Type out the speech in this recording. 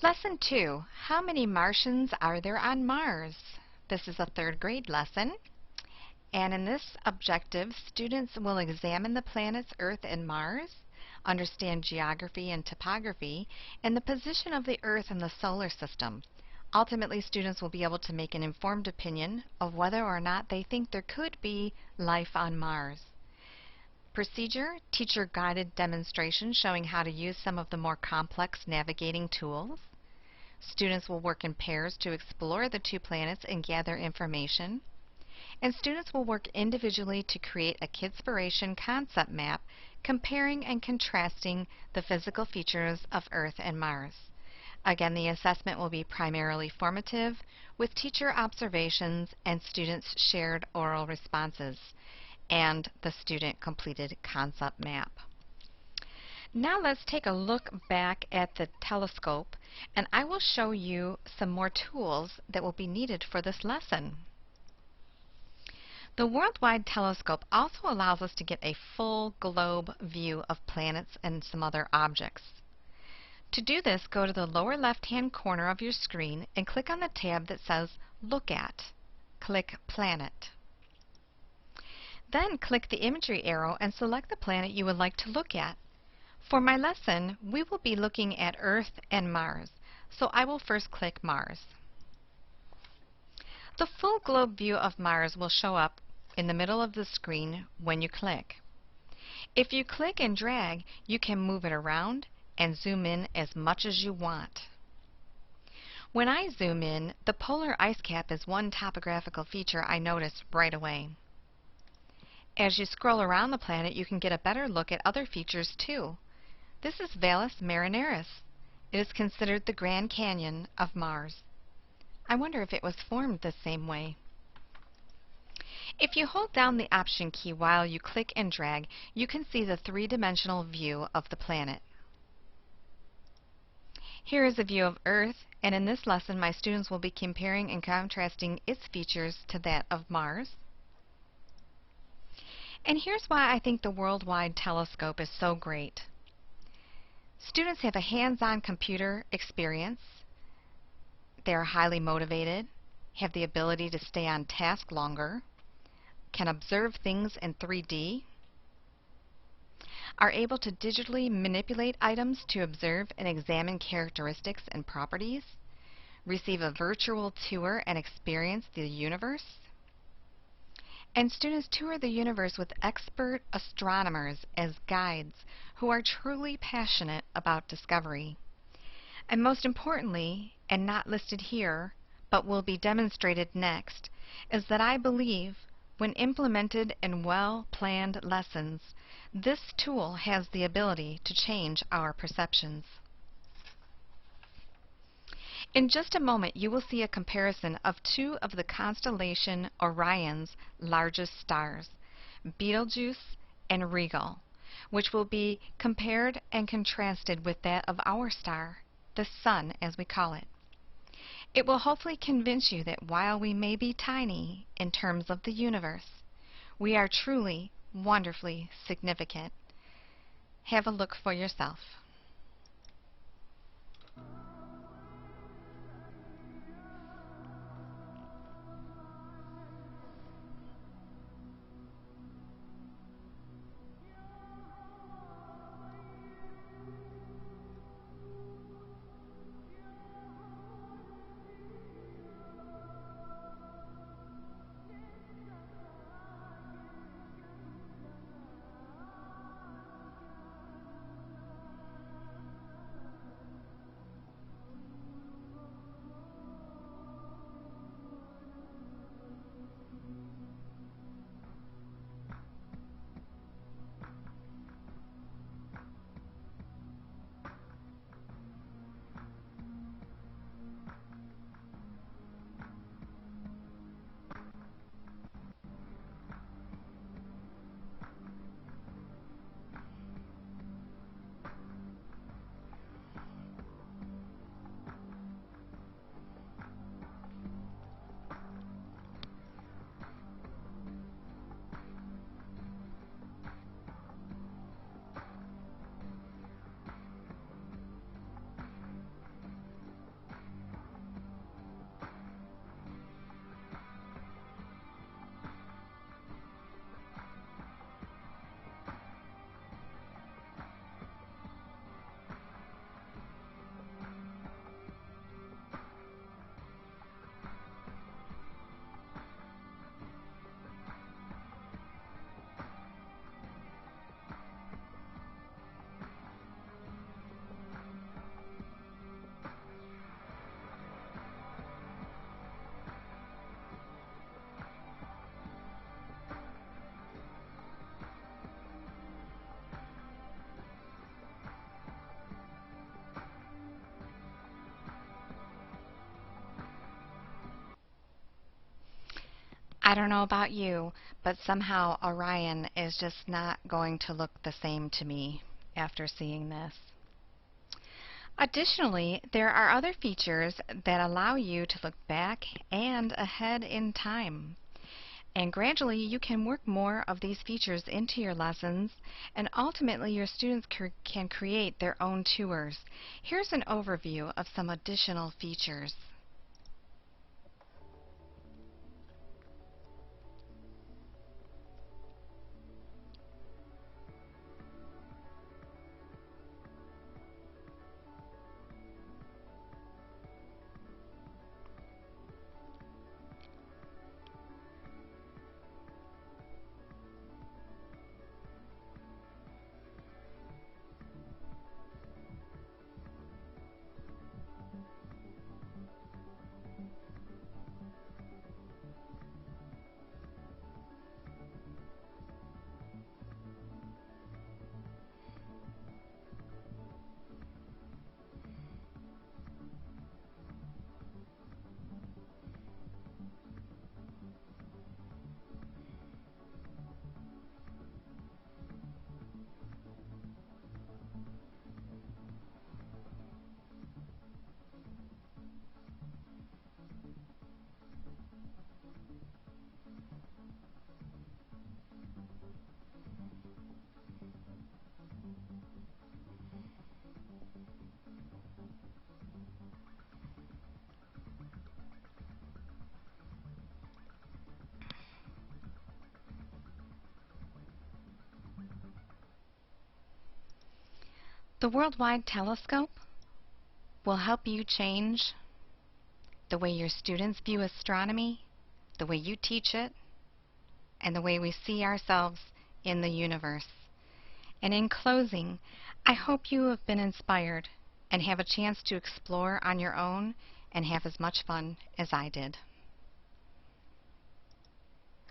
Lesson 2, how many Martians are there on Mars? This is a third grade lesson, and in this objective, students will examine the planets Earth and Mars, understand geography and topography, and the position of the Earth in the solar system. Ultimately, students will be able to make an informed opinion of whether or not they think there could be life on Mars. Procedure, teacher-guided demonstration showing how to use some of the more complex navigating tools. Students will work in pairs to explore the two planets and gather information. And students will work individually to create a Kidspiration concept map comparing and contrasting the physical features of Earth and Mars. Again, the assessment will be primarily formative with teacher observations and students' shared oral responses and the student-completed concept map. Now let's take a look back at the telescope, and I will show you some more tools that will be needed for this lesson. The WorldWide telescope also allows us to get a full globe view of planets and some other objects. To do this, go to the lower left-hand corner of your screen and click on the tab that says Look At. Click Planet. Then click the imagery arrow and select the planet you would like to look at. For my lesson, we will be looking at Earth and Mars, so I will first click Mars. The full globe view of Mars will show up in the middle of the screen when you click. If you click and drag, you can move it around and zoom in as much as you want. When I zoom in, the polar ice cap is one topographical feature I notice right away. As you scroll around the planet, you can get a better look at other features too. This is Valles Marineris. It is considered the Grand Canyon of Mars. I wonder if it was formed the same way. If you hold down the Option key while you click and drag, you can see the three-dimensional view of the planet. Here is a view of Earth, and in this lesson my students will be comparing and contrasting its features to that of Mars. And here's why I think the WorldWide telescope is so great. Students have a hands-on computer experience. They are highly motivated, have the ability to stay on task longer, can observe things in 3D, are able to digitally manipulate items to observe and examine characteristics and properties, receive a virtual tour and experience the universe, and students tour the universe with expert astronomers as guides who are truly passionate about discovery. And most importantly, and not listed here, but will be demonstrated next, is that I believe when implemented in well-planned lessons, this tool has the ability to change our perceptions. In just a moment, you will see a comparison of two of the constellation Orion's largest stars, Betelgeuse and Rigel, which will be compared and contrasted with that of our star, the Sun as we call it. It will hopefully convince you that while we may be tiny in terms of the universe, we are truly wonderfully significant. Have a look for yourself. I don't know about you, but somehow Orion is just not going to look the same to me after seeing this. Additionally, there are other features that allow you to look back and ahead in time. And gradually you can work more of these features into your lessons, and ultimately your students can create their own tours. Here's an overview of some additional features. The WorldWide telescope will help you change the way your students view astronomy, the way you teach it, and the way we see ourselves in the universe. And in closing, I hope you have been inspired and have a chance to explore on your own and have as much fun as I did.